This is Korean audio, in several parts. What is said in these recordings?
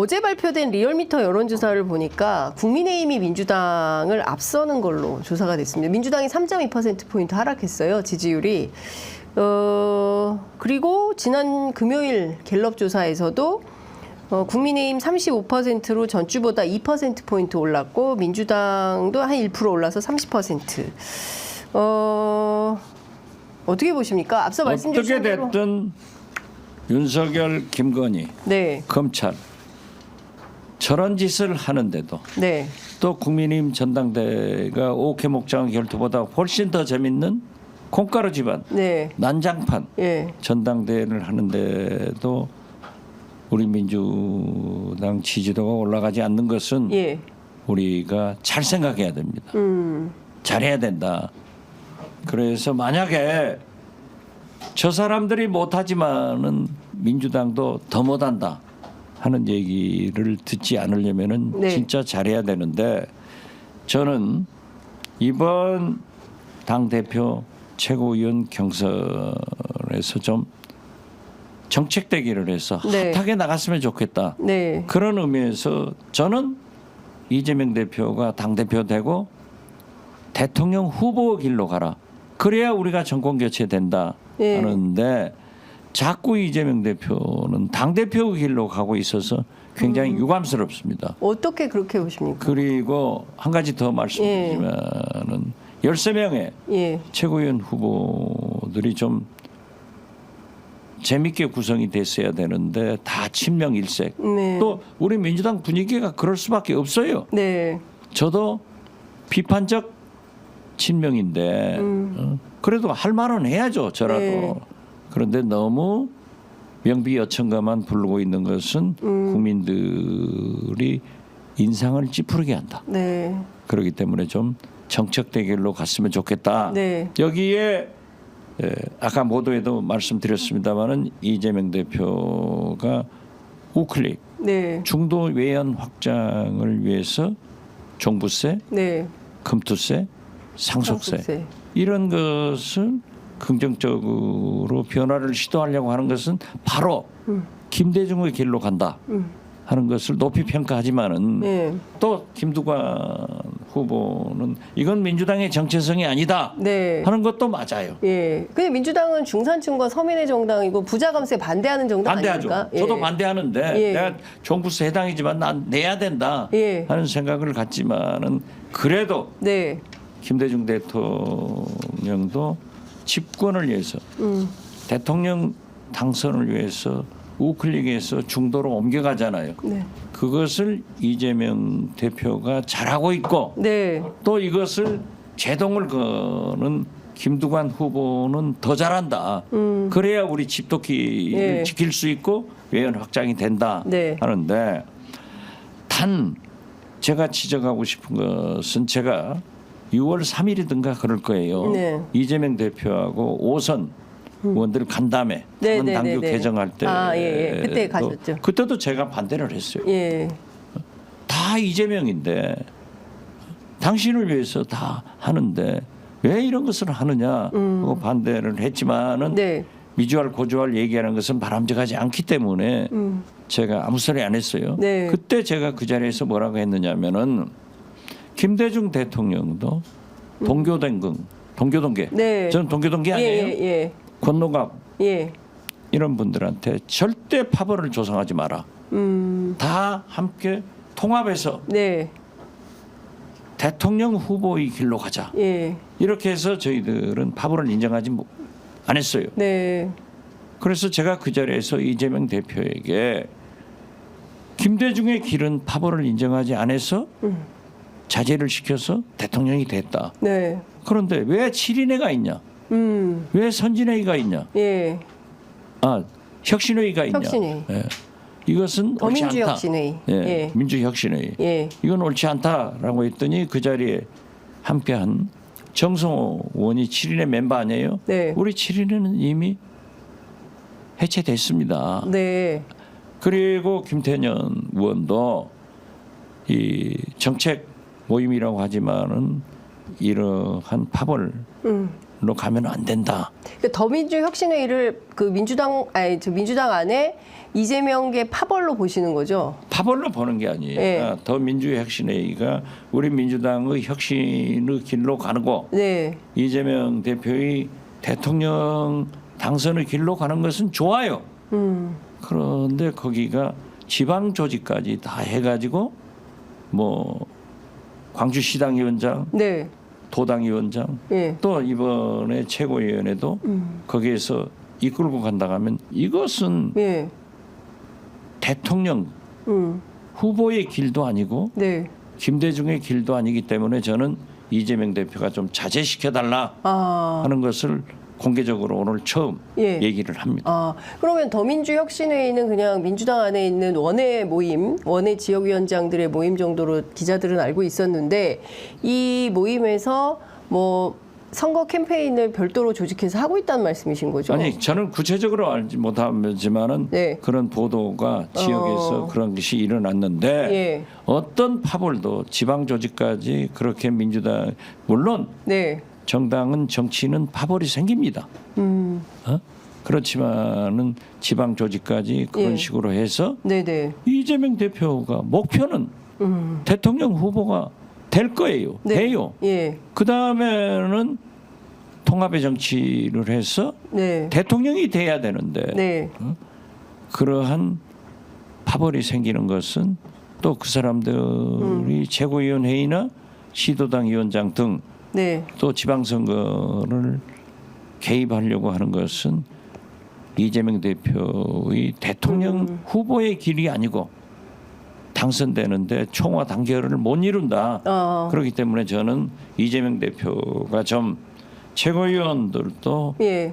어제 발표된 리얼미터 여론조사를 보니까 국민의힘이 민주당을 앞서는 걸로 조사가 됐습니다. 민주당이 3.2%포인트 하락했어요. 지지율이. 그리고 지난 금요일 갤럽 조사에서도 국민의힘 35%로 전주보다 2%포인트 올랐고 민주당도 한 1% 올라서 30%. 어떻게 보십니까? 앞서 말씀 주신 어떻게 됐든 윤석열, 김건희, 네. 검찰 저런 짓을 하는데도 네. 또 국민의힘 전당대회가 오케 목장 결투보다 훨씬 더 재밌는 콩가루 집안 네. 난장판 예. 전당대회를 하는데도 우리 민주당 지지도가 올라가지 않는 것은 예. 우리가 잘 생각해야 됩니다. 잘해야 된다. 그래서 만약에 저 사람들이 못하지만은 민주당도 더 못한다 하는 얘기를 듣지 않으려면은 네. 진짜 잘해야 되는데 저는 이번 당대표 최고위원 경선에서 좀 정책 대기를 해서 네. 핫하게 나갔으면 좋겠다. 네. 그런 의미에서 저는 이재명 대표가 당대표 되고 대통령 후보 길로 가라. 그래야 우리가 정권 교체된다 예. 하는데 자꾸 이재명 대표는 당대표 길로 가고 있어서 굉장히 유감스럽습니다. 어떻게 그렇게 보십니까? 그리고 한 가지 더 말씀드리면은 13명의 예. 최고위원 후보들이 좀 재밌게 구성이 됐어야 되는데 다 친명일색. 네. 또 우리 민주당 분위기가 그럴 수밖에 없어요. 네. 저도 비판적 친명인데 그래도 할 말은 해야죠. 저라도. 네. 그런데 너무 명비여천가만 부르고 있는 것은 국민들이 인상을 찌푸리게 한다. 네. 그렇기 때문에 좀 정책 대결로 갔으면 좋겠다. 네. 여기에 아까 모두에도 말씀드렸습니다마는 이재명 대표가 우클릭 네. 중도 외연 확장을 위해서 종부세, 네. 금투세, 상속세 상속세. 이런 것을 긍정적으로 변화를 시도하려고 하는 것은 바로 김대중의 길로 간다 하는 것을 높이 평가하지만은 네. 또 김두관 후보는 이건 민주당의 정체성이 아니다 네. 하는 것도 맞아요. 예. 근데 민주당은 중산층과 서민의 정당이고 부자 감세에 반대하는 정당 반대하죠. 아닙니까? 저도 예. 반대하는데 예. 내가 종부세 해당이지만 난 내야 된다 예. 하는 생각을 갖지만은 그래도 네. 김대중 대통령도 집권을 위해서 대통령 당선을 위해서 우클릭해서 중도로 옮겨가잖아요. 네. 그것을 이재명 대표가 잘하고 있고 네. 또 이것을 제동을 거는 김두관 후보는 더 잘한다. 그래야 우리 집토끼를 예. 지킬 수 있고 외연 확장이 된다 네. 하는데 단 제가 지적하고 싶은 것은 제가 6월 3일이든가 그럴 거예요. 네. 이재명 대표하고 5선 의원들 간담회 네, 한 네, 당규 네, 네. 개정할 때 아, 예, 예. 그때 가셨죠. 그때도 제가 반대를 했어요. 예. 다 이재명인데 당신을 위해서 다 하는데 왜 이런 것을 하느냐 하고 반대를 했지만은 네. 미주알 고주알 얘기하는 것은 바람직하지 않기 때문에 제가 아무 소리 안 했어요. 네. 그때 제가 그 자리에서 뭐라고 했느냐면은 김대중 대통령도 동교동계. 네. 저는 동교동계 아니에요. 예. 권노갑 예. 이런 분들한테 절대 파벌을 조성하지 마라. 다 함께 통합해서 네. 대통령 후보의 길로 가자. 예. 이렇게 해서 저희들은 파벌을 인정하지 안 했어요. 네. 그래서 제가 그 자리에서 이재명 대표에게 김대중의 길은 파벌을 인정하지 않아서 자제를 시켜서 대통령이 됐다. 네. 그런데 왜 7인회가 있냐? 왜 선진회의가 있냐? 예. 아, 혁신회의가 있냐? 혁신회의. 예. 이것은 옳지 않다. 더민주혁신회의. 예. 예. 민주혁신회의. 예. 이건 옳지 않다라고 했더니 그 자리에 함께한 정성호 의원이 7인회 멤버 아니에요? 네. 우리 7인회는 이미 해체됐습니다. 네. 그리고 김태년 의원도 이 정책 모임이라고 하지만은 이러한 파벌 가면 안 된다. 그러니까 더민주혁신회의를 그 민주당 안에 이재명계 파벌로 보시는 거죠? 파벌로 보는 게 아니에요. 네. 더민주혁신회의가 우리 민주당의 혁신의 길로 가고 네. 이재명 대표의 대통령 당선의 길로 가는 것은 좋아요. 그런데 거기가 지방 조직까지 다 해가지고 뭐 광주시당위원장, 네. 도당위원장, 예. 또 이번에 최고위원회도 거기에서 이끌고 간다 하면 이것은 예. 대통령 후보의 길도 아니고 네. 김대중의 길도 아니기 때문에 저는 이재명 대표가 좀 자제시켜달라 하는 것을 공개적으로 오늘 처음 예. 얘기를 합니다. 그러면 더민주혁신회의는 그냥 민주당 안에 있는 원외 모임, 원외 지역위원장들의 모임 정도로 기자들은 알고 있었는데 이 모임에서 뭐 선거 캠페인을 별도로 조직해서 하고 있다는 말씀이신 거죠? 아니 저는 구체적으로 알지 못하지만은 네. 그런 보도가 지역에서 그런 것이 일어났는데 예. 어떤 파벌도 지방 조직까지 그렇게 민주당 물론 네. 정당은 정치는 파벌이 생깁니다. 그렇지만은 지방 조직까지 그런 예. 식으로 해서 네네. 이재명 대표가 목표는 대통령 후보가 될 거예요. 네. 돼요. 예. 그 다음에는 통합의 정치를 해서 네. 대통령이 돼야 되는데 네. 그러한 파벌이 생기는 것은 또 그 사람들이 최고위원회의나 시도당 위원장 등 네. 또 지방선거를 개입하려고 하는 것은 이재명 대표의 대통령 후보의 길이 아니고 당선되는데 총화 단결을 못 이룬다. 그렇기 때문에 저는 이재명 대표가 좀 최고위원들도 예.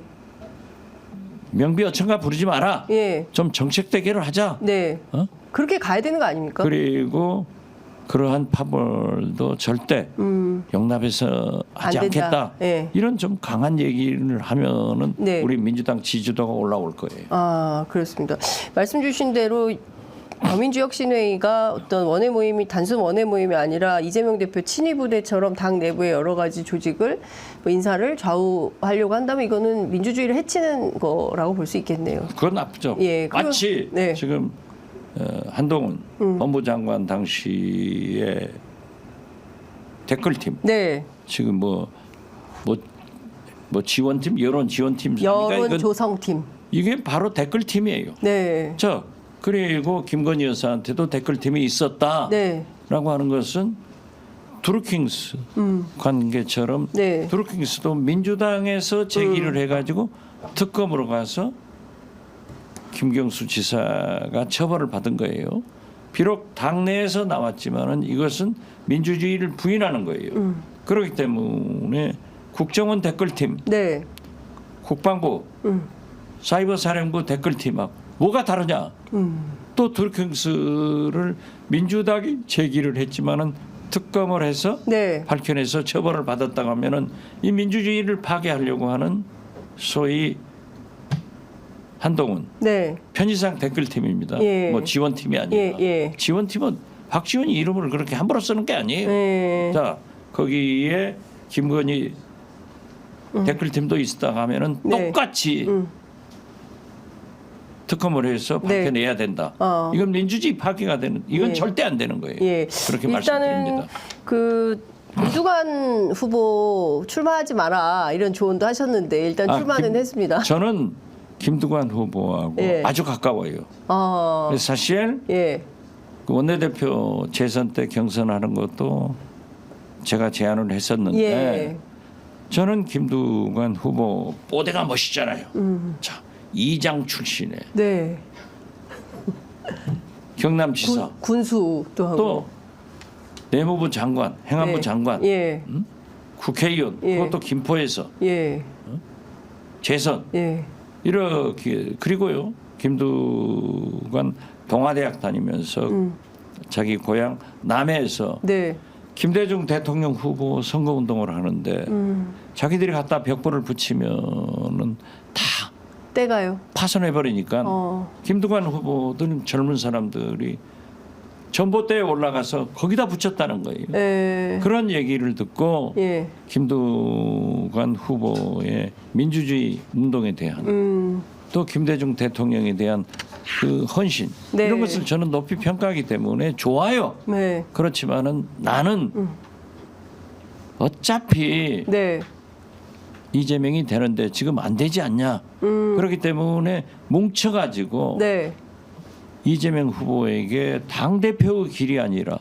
명비어천가 부르지 마라. 예. 좀 정책 대결을 하자. 네. 어? 그렇게 가야 되는 거 아닙니까? 그리고 그러한 파벌도 절대 용납해서 하지 안 된다. 않겠다. 예. 이런 좀 강한 얘기를 하면은 네. 우리 민주당 지지도가 올라올 거예요. 그렇습니다. 말씀 주신 대로 더민주혁신회의가 어떤 원외 모임이 단순 원외 모임이 아니라 이재명 대표 친위 부대처럼 당 내부의 여러 가지 조직을 인사를 좌우하려고 한다면 이거는 민주주의를 해치는 거라고 볼 수 있겠네요. 그건 나쁘죠. 예, 마치 네. 지금 한동훈 법무장관 당시에 댓글팀 네. 지금 뭐 지원팀 여론 지원팀 여론 조성팀. 이게 바로 댓글팀이에요. 네. 그리고 김건희 여사한테도 댓글팀이 있었다라고 네. 하는 것은 드루킹스 관계처럼 네. 드루킹스도 민주당에서 제기를 해가지고 특검으로 가서 김경수 지사가 처벌을 받은 거예요. 비록 당내에서 나왔지만은 이것은 민주주의를 부인하는 거예요. 그렇기 때문에 국정원 댓글팀, 네. 국방부, 사이버사령부 댓글팀하고 뭐가 다르냐? 또 드루킹스를 민주당이 제기를 했지만은 특검을 해서 네. 밝혀내서 처벌을 받았다고 하면은 이 민주주의를 파괴하려고 하는 소위 한동훈 네. 편의상 댓글팀입니다. 예. 뭐 지원팀이 아니라 예. 지원팀은 박지원이 이름을 그렇게 함부로 쓰는 게 아니에요. 네. 자 거기에 김건희 댓글팀도 있었다 하면은 네. 똑같이 특검을 해서 네. 밝혀내야 된다. 이건 민주주의 파괴가 되는 이건 예. 절대 안 되는 거예요. 예. 그렇게 일단은 말씀드립니다. 김두관 후보 출마하지 마라 이런 조언도 하셨는데 일단 출마는 했습니다. 저는 김두관 후보하고 예. 아주 가까워요. 그래서 사실 예. 그 원내대표 재선 때 경선하는 것도 제가 제안을 했었는데 예. 저는 김두관 후보 뽀대가 멋있잖아요. 자, 이장 출신에 네. 경남지사 군수도 하고 또 내무부 장관, 행안부 네. 장관, 예. 국회의원 예. 그것도 김포에서 예. 재선 예. 이렇게 그리고요 김두관 동아대학 다니면서 자기 고향 남해에서 네. 김대중 대통령 후보 선거운동을 하는데 자기들이 갖다 벽보를 붙이면은 다 때가요. 파손해 버리니까 어. 김두관 후보들은 젊은 사람들이 전봇대에 올라가서 거기다 붙였다는 거예요. 예. 그런 얘기를 듣고 예. 김두관 후보의 민주주의 운동에 대한 또 김대중 대통령에 대한 그 헌신 네. 이런 것을 저는 높이 평가하기 때문에 좋아요. 네. 그렇지만은 나는 어차피 네. 이재명이 되는데 지금 안 되지 않냐. 그렇기 때문에 뭉쳐가지고 네. 이재명 후보에게 당대표의 길이 아니라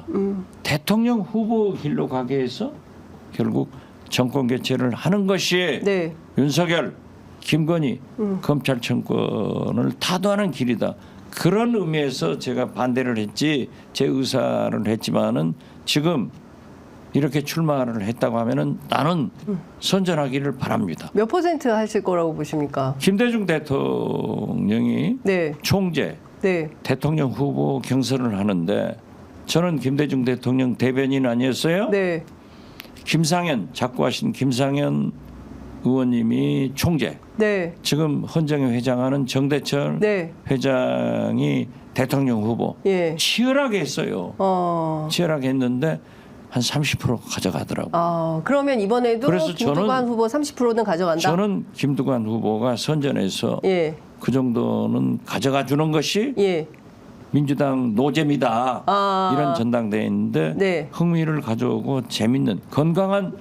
대통령 후보 길로 가게 해서 결국 정권 교체를 하는 것이 네. 윤석열, 김건희 검찰청권을 타도하는 길이다. 그런 의미에서 제가 반대를 했지 제 의사를 했지만은 지금 이렇게 출마를 했다고 하면은 나는 선전하기를 바랍니다. 몇 퍼센트 하실 거라고 보십니까? 김대중 대통령이 네. 총재 네. 대통령 후보 경선을 하는데 저는 김대중 대통령 대변인 아니었어요? 네. 김상현 자꾸 하신 김상현 의원님이 총재. 네. 지금 헌정회 회장하는 정대철 네. 회장이 대통령 후보. 예. 치열하게 했어요. 치열하게 했는데 한 30% 가져가더라고요. 그러면 이번에도 그래서 김두관 후보 30%는 가져간다? 저는 김두관 후보가 선전해서 예. 그 정도는 가져가 주는 것이 예. 민주당 노잼이다. 이런 전당대회인데 네. 흥미를 가져오고 재밌는 건강한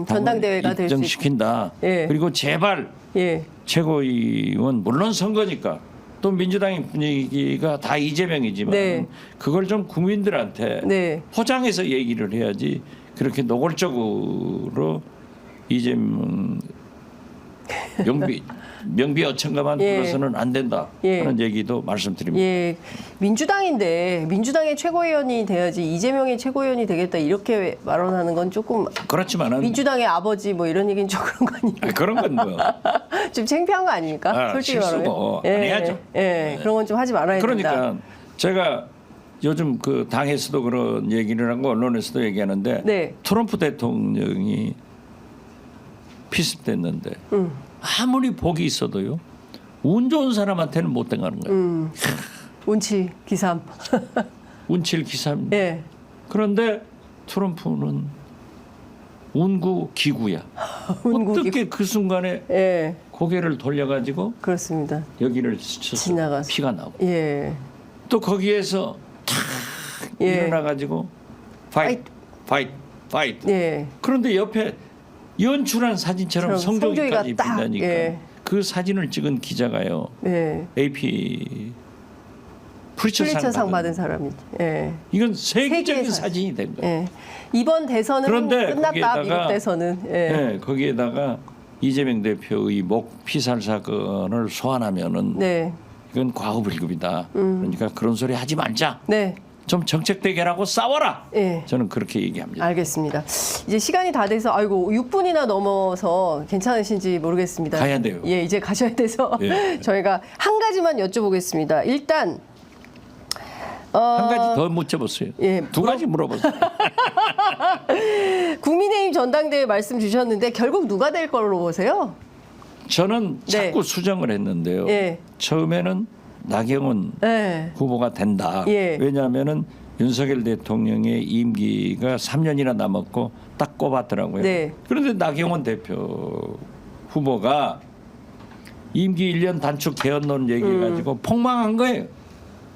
전당대회가 될 수 있다. 입증시킨다. 예. 그리고 제발 예. 최고위원 물론 선거니까 또 민주당의 분위기가 다 이재명이지만 네. 그걸 좀 국민들한테 네. 포장해서 얘기를 해야지 그렇게 노골적으로 이재명 명비 어천가만 예. 불러서는 안 된다 예. 하는 얘기도 말씀드립니다. 예, 민주당인데 민주당의 최고위원이 돼야지 이재명이 최고위원이 되겠다 이렇게 발언하는 건 조금 그렇지만은 민주당의 아버지 뭐 이런 얘기는 좀 그런 거 아닙니까? 그런 건 뭐. 좀 창피한 거 아닙니까? 솔직히 실수고 말하면. 안 해야죠. 예, 그런 건 좀 하지 말아야 된다. 그러니까 제가 요즘 그 당에서도 그런 얘기를 하고 언론에서도 얘기하는데 네. 트럼프 대통령이 피습됐는데 아무리 복이 있어도요 운 좋은 사람한테는 못 당하는 거예요. 운치 기삼. 운칠 기삼. 예. 그런데 트럼프는 운구 기구야. 운구 어떻게 그 순간에 예, 고개를 돌려가지고 그렇습니다. 여기를 스쳐서 지나가서. 피가 나고 예. 또 거기에서 탁 예. 일어나가지고 파이트. 예. 그런데 옆에 연출한 사진처럼 성조기가 성조기까지 딱, 빛나니까 예. 그 사진을 찍은 기자가요. 예. AP 프리처상 받은 사람이죠. 예. 이건 세계적인 세계에서. 사진이 된 거예요. 예. 이번 대선은 그런데 끝났다. 거기에다가 미국 대선은. 예. 네, 거기에다가 이재명 대표의 목 피살 사건을 소환하면은 네. 이건 과거불급이다. 그러니까 그런 소리 하지 말자. 네. 좀 정책 대결하고 싸워라. 예. 저는 그렇게 얘기합니다. 알겠습니다. 이제 시간이 다 돼서 아이고 6분이나 넘어서 괜찮으신지 모르겠습니다. 가야 돼요. 예, 이제 가셔야 돼서 예. 저희가 한 가지만 여쭤보겠습니다. 일단 한 가지 더 묻혀보세요. 예, 두 가지 물어보세요. 국민의힘 전당대회 말씀 주셨는데 결국 누가 될 걸로 보세요? 저는 네. 자꾸 수정을 했는데요. 예. 처음에는 나경원 네. 후보가 된다. 예. 왜냐하면은 윤석열 대통령의 임기가 3년이나 남았고 딱 꼽았더라고요. 네. 그런데 나경원 대표 후보가 임기 1년 단축 개헌론 얘기해가지고 폭망한 거예요.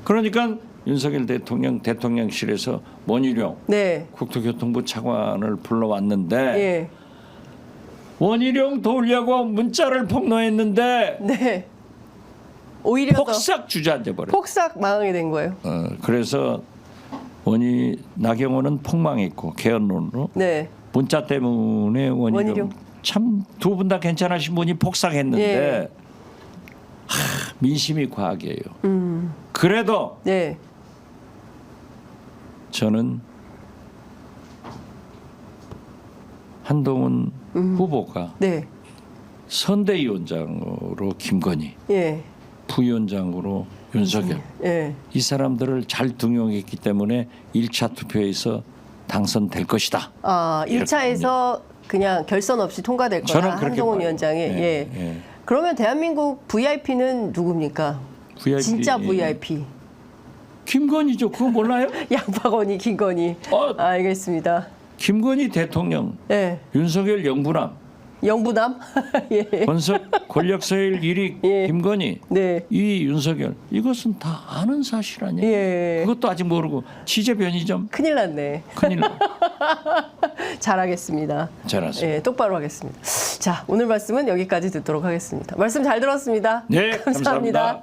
그러니까 윤석열 대통령 대통령실에서 원희룡 네. 국토교통부 차관을 불러왔는데 예. 원희룡 도우려고 문자를 폭로했는데 네. 오히려 더 폭삭 주저앉아 버려. 폭삭 망하게 된 거예요. 그래서 나경원은 폭망했고 개헌론으로 네. 문자 때문에 원희룡 원희룡. 참 두 분 다 괜찮으신 분이 폭삭했는데 예. 민심이 과학이에요. 그래도 네. 저는 한동훈 후보가 네. 선대위원장으로 김건희, 예. 부위원장으로 윤석열 예. 이 사람들을 잘 등용했기 때문에 1차 투표에서 당선될 것이다. 1차에서 그냥 결선 없이 통과될 거다. 저는 그렇게 한동훈 봐요. 위원장이. 네, 예. 네. 그러면 대한민국 VIP는 누굽니까? VIP, 진짜 VIP. 김건희죠. 그거 몰라요? 양파건이 김건희. 알겠습니다. 김건희 대통령, 네. 윤석열 영부남, 영부남. 예. 권력 서열 1위 예. 김건희, 네. 2위 윤석열. 이것은 다 아는 사실 아니에요. 예. 그것도 아직 모르고 취재 변이점. 큰일 났네. 큰일 나. 잘하겠습니다. 잘하세요. 예, 똑바로 하겠습니다. 자, 오늘 말씀은 여기까지 듣도록 하겠습니다. 말씀 잘 들었습니다. 네, 감사합니다.